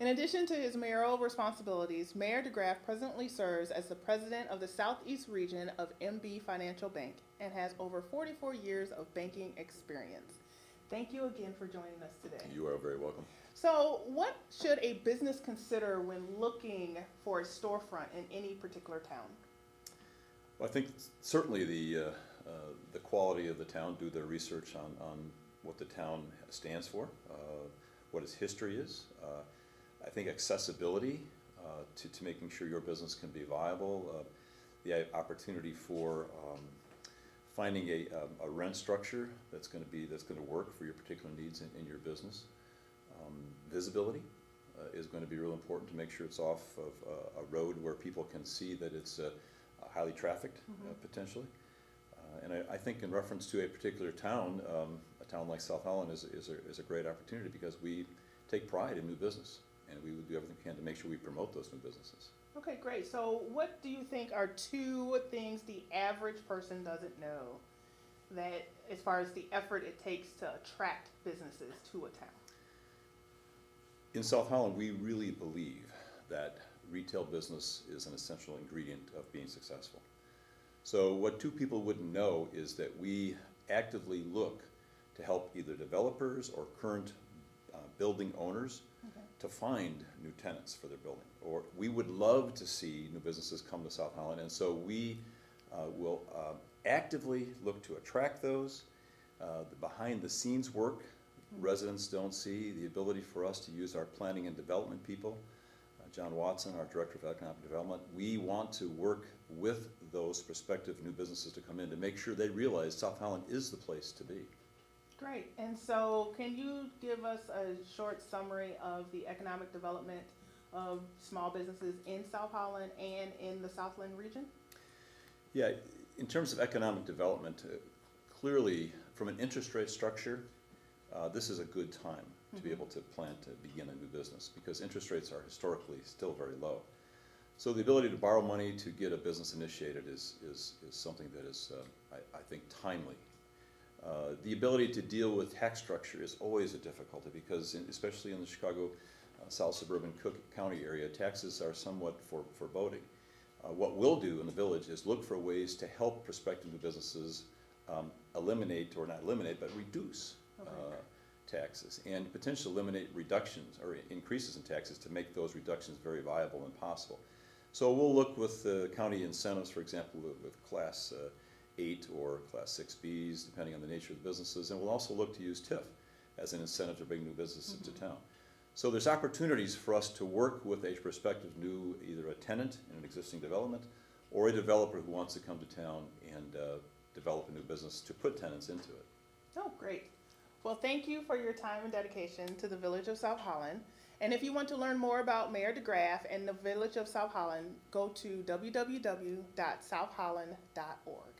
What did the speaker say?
In addition to his mayoral responsibilities, Mayor De Graff presently serves as the president of the Southeast Region of MB Financial Bank and has over 44 years of banking experience. Thank you again for joining us today. You are very welcome. So, what should a business consider when looking for a storefront in any particular town? Well, I think certainly the quality of the town, do their research on what the town stands for, what its history is. I think accessibility to making sure your business can be viable, the opportunity for finding a rent structure that's going to work for your particular needs in your business. Visibility is going to be real important to make sure it's off of a road where people can see that it's highly trafficked, potentially. And I think in reference to a particular town, a town like South Holland is a great opportunity because we take pride in new business, and we would do everything we can to make sure we promote those new businesses. Okay, great. So what do you think are two things the average person doesn't know that as far as the effort it takes to attract businesses to a town? In South Holland, we really believe that retail business is an essential ingredient of being successful. So what two people wouldn't know is that we actively look to help either developers or current building owners to find new tenants for their building. Or we would love to see new businesses come to South Holland, and so we will actively look to attract those. The behind the scenes work residents don't see, the ability for us to use our planning and development people, John Watson, our Director of Economic Development. We want to work with those prospective new businesses to come in to make sure they realize South Holland is the place to be. Great. And so can you give us a short summary of the economic development of small businesses in South Holland and in the Southland region? Yeah, in terms of economic development, clearly from an interest rate structure, this is a good time to be able to plan to begin a new business because interest rates are historically still very low. So the ability to borrow money to get a business initiated is something that is, I think, timely. The ability to deal with tax structure is always a difficulty because, especially in the Chicago South Suburban Cook County area, taxes are somewhat foreboding. What we'll do in the village is look for ways to help prospective new businesses eliminate, or not eliminate, but reduce taxes and potentially eliminate reductions or increases in taxes to make those reductions very viable and possible. So we'll look with county incentives, for example, with Class 8 or Class 6Bs, depending on the nature of the businesses, and we'll also look to use TIF as an incentive to bring new businesses to town. So there's opportunities for us to work with a prospective new, either a tenant in an existing development or a developer who wants to come to town and develop a new business to put tenants into it. Oh, great. Well, thank you for your time and dedication to the Village of South Holland. And if you want to learn more about Mayor De Graff and the Village of South Holland, go to www.southholland.org.